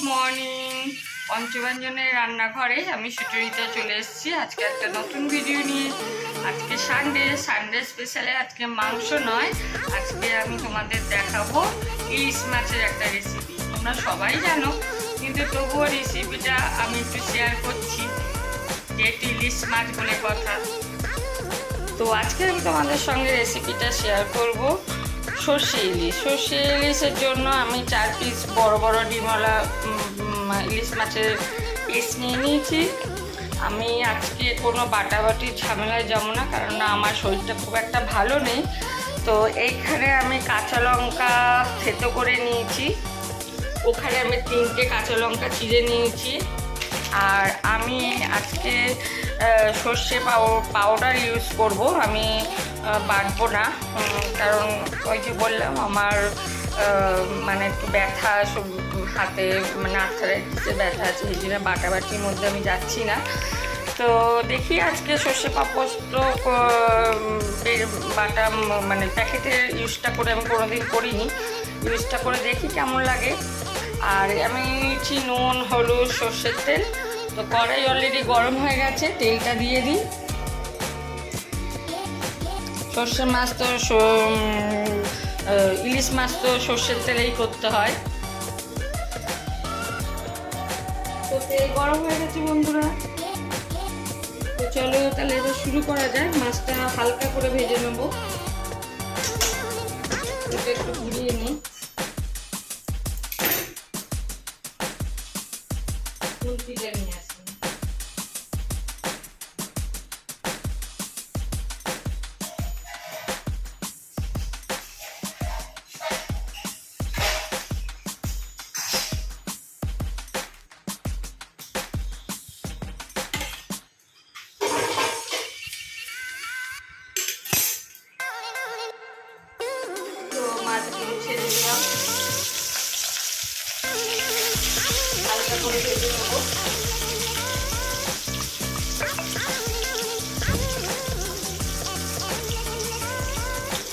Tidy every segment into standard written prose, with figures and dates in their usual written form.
Morning. পঞ্চব্যঞ্জনের রান্নাঘরে আমি সুচরিতা চলে এসেছি আজকে একটা নতুন ভিডিও নিয়ে। আজকে সানডে স্পেশালে আজকে মাংস নয়, আজকে আমি তোমাদের দেখাবো ইলিশ মাছের একটা রেসিপি। তোমরা সবাই জানো, কিন্তু তবুও রেসিপিটা আমি একটু শেয়ার করছি, যেহেতু ইলিশ মাছ বলে কথা। তো আজকে আমি তোমাদের সঙ্গে রেসিপিটা শেয়ার করব সর্ষে ইলিশের জন্য আমি 4 পিস বড় বড় ডিমওয়ালা ইলিশ মাছের পিস নিয়ে নিয়েছি। আমি আজকে কোনো বাটাবাটির ঝামেলায় যাবো না, কারণ আমার শরীরটা খুব একটা ভালো নেই। তো এইখানে আমি কাঁচা লঙ্কা থেতো করে নিয়েছি, ওখানে আমি 3টে কাঁচা লঙ্কা চিড়ে নিয়েছি। আর আমি আজকে সর্ষে পাউডার ইউজ করব, আমি বাটবো না, কারণ ওই যে বললাম আমার মানে একটু ব্যথা হাতে, মানে আর্থারাইটিসের ব্যথা আছে, এই জন্য বাটাবাটির মধ্যে আমি যাচ্ছি না। তো দেখি আজকে সর্ষে পাপোস্ত বাটা মানে প্যাকেটের ইউজটা করে আমি কোনোদিন করিনি, ইউজটা করে দেখি কেমন লাগে। আর আমি নিচ্ছি নুন, হলুদ, সর্ষের তেল। তো কড়াই অলরেডি গরম হয়ে গেছে, তেলটা দিয়ে দিই। সর্ষে মাছ তো ইলিশ মাছ তো সর্ষের তেলেই করতে হয়। তো তেল গরম হয়ে গেছে বন্ধুরা, তো চলো তাহলে এবার শুরু করা যায়। মাছটা হালকা করে ভেজে নেবো, এটা একটু ঘুরিয়ে নিই। খুন্তিটা নিয়ে আসি। তো মাছগুলো ছেড়ে দিলাম, হালকা করে ভেজে নেবো।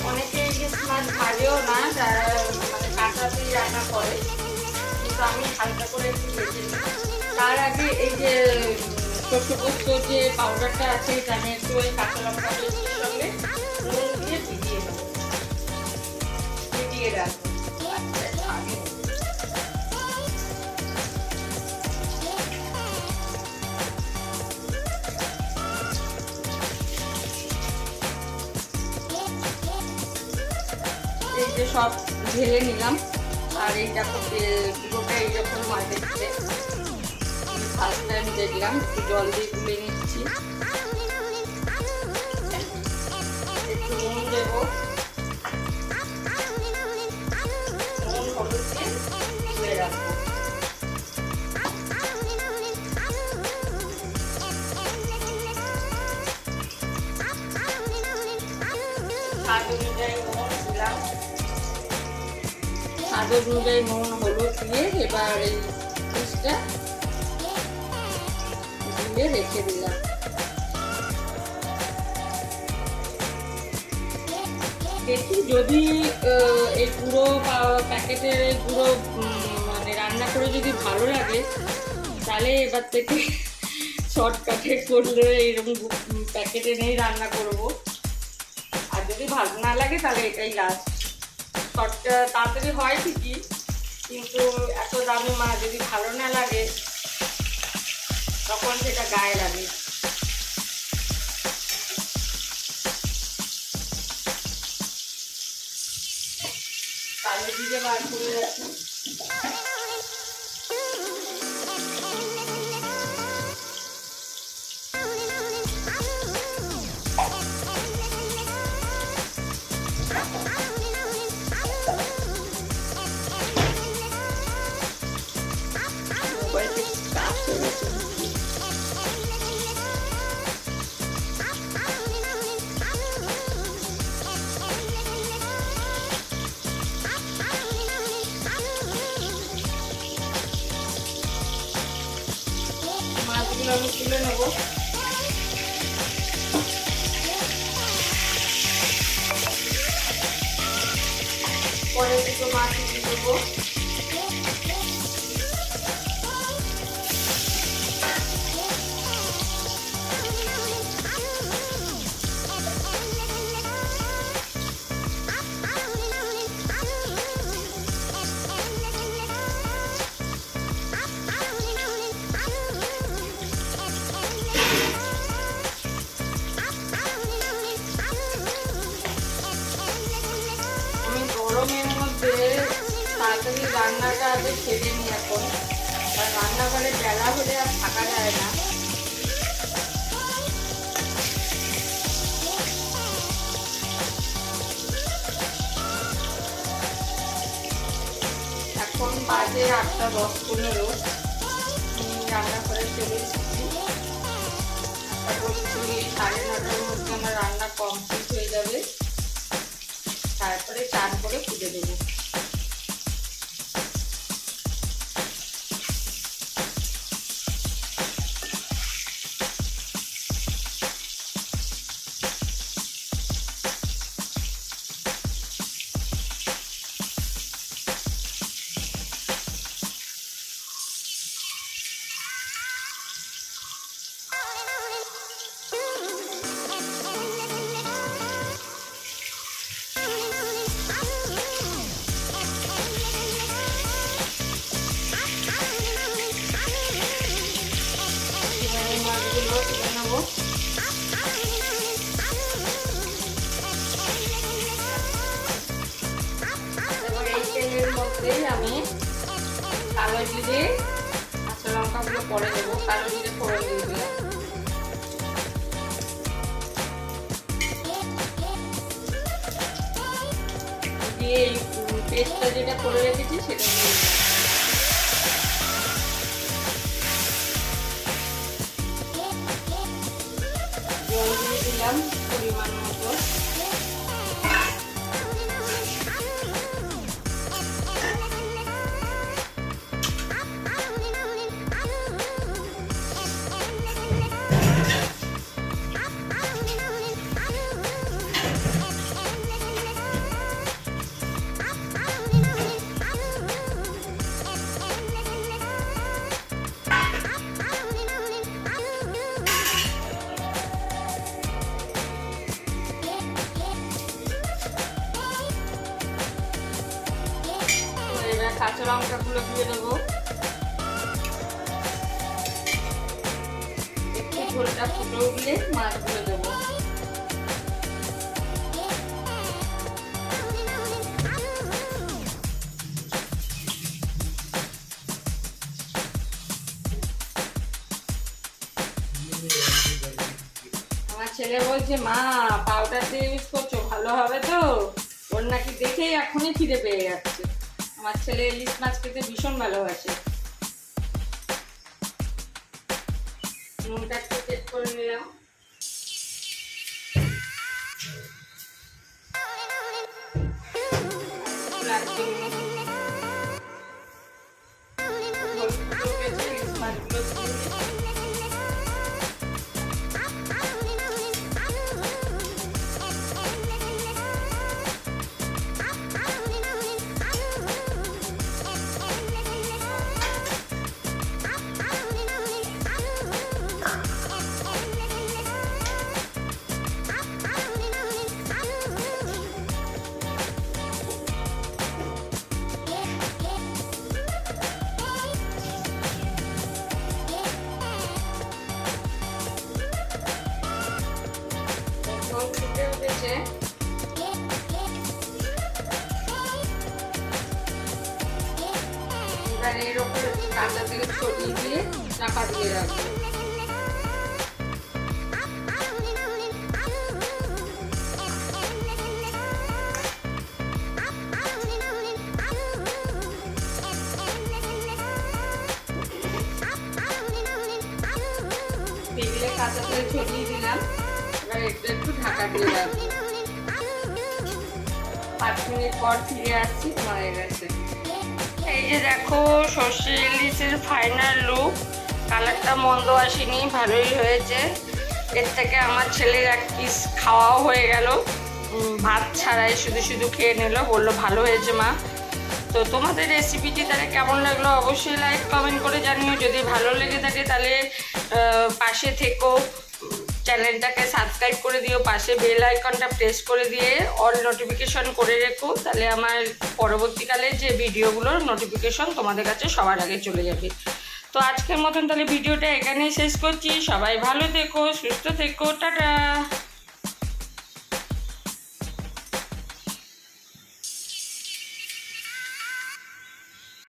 অনেকে ইলিশ মাছ ভাজেও না, যারা মানে কাঁচাতেই রান্না করে, কিন্তু আমি হালকা করে একটু ভেজে নিই। তার আগে এই যে সর্ষে পোস্ত যে পাউডারটা আছে, এটা আমি একটু ওই কাঁচা লঙ্কা পেস্টের সঙ্গে নুন দিয়ে ভিজিয়ে নেবো, ভিজিয়ে রাখবো। এই যে সব ঢেলে নিলাম, আর এইটা পুরোটা এইরকম হয় দেখতে। ফার্স্ট টাইম দেখলাম, একটু জল দিয়ে গুলে নিচ্ছি, একটু নুন দেবো, নুন হলুদ দিয়ে গুলে রাখবো। স্বাদ অনুযায়ী নুন দিলাম, স্বাদ অনুযায়ী নুন হলুদ দিয়ে এবার এই পিসটা দিয়ে রেখে দিলাম। দেখি যদি এই গুঁড়ো প্যাকেটের এই গুঁড়ো মানে রান্না করে যদি ভালো লাগে, তাহলে এবার থেকে শর্টকাটে করলে এইরকম প্যাকেটে নেই রান্না করব। আর যদি ভালো না লাগে তাহলে এটাই লাস্ট। শর্টটা তাড়াতাড়ি হয় ঠিকই, কিন্তু এত দামি মাছ যদি ভালো না লাগে তখন সেটা গায়ে লাগে। কালো জিরে বার করে রাখি। মাছগুলো আমি তুলে নেবো। পরে দুটো মাছ দিয়ে দেবো। করে ছেড়ে নিই এখন, কারণ রান্নাঘরে বেলা হলে আর থাকা যায় না। এখন বাজে 8:10-15, রান্নাঘরে চলে এসেছি। 9:30-9:30 মধ্যে আমার রান্না কমপ্লিট হয়ে যাবে, তারপরে চান করে পুজো দেবো। আমি কালো জিরে কাঁচা লঙ্কাগুলো পরে দেবো, কালো জিরে ফোড়ন দিয়ে দিলাম, দিয়ে এই পেস্টটা যেটা করে রেখেছি সেটা দিয়ে জল দিয়ে দিলাম পরিমাণ মতো। কাঁচা লঙ্কাগুলো দিয়ে দেবো, একটু ঝোলটা ফুটে উঠলে মাছগুলো দেবো। আমার ছেলে বলছে, মা পাউডার দিয়ে ইউজ করছো, ভালো হবে তো? ওর নাকি দেখেই এখনই খিদে পেয়ে যাচ্ছে। আমার ছেলে ইলিশ মাছ খেতে ভীষণ ভালোবাসে। নুনটা একটু চেক করে নিলাম। এর উপরে কাঁচা তেল ছড়িয়ে দিয়ে চাপা দিয়ে রাখবো। তেলে কাঁচা তেল ছড়িয়ে দিলাম, এবার একটু ঢাকা দিয়ে রাখবো। 5 মিনিট পর ফিরে আসছি তোমাদের কাছে। এই যে দেখো সর্ষে ইলিশের ফাইনাল লুক, কালারটা মন্দ আসেনি, ভালোই হয়েছে। এর থেকে আমার ছেলের এক পিস খাওয়াও হয়ে গেল, ভাত ছাড়াই শুধু শুধু খেয়ে নিল, বললো ভালো হয়েছে মা। তো তোমাদের রেসিপিটি তাহলে কেমন লাগলো অবশ্যই লাইক কমেন্ট করে জানিও। যদি ভালো লেগে থাকে তাহলে পাশে থেকো, চ্যানেলটাকে সাবস্ক্রাইব করে দিও, পাশে বেল আইকনটা প্রেস করে দিয়ে অল নোটিফিকেশন করে রেখো, তাহলে আমার পরবর্তীকালে যে ভিডিওগুলোর নোটিফিকেশন তোমাদের কাছে সবার আগে চলে যাবে। তো আজকের মতন তাহলে ভিডিওটা এখানেই শেষ করছি। সবাই ভালো থেকো, সুস্থ থেকো, টাটা।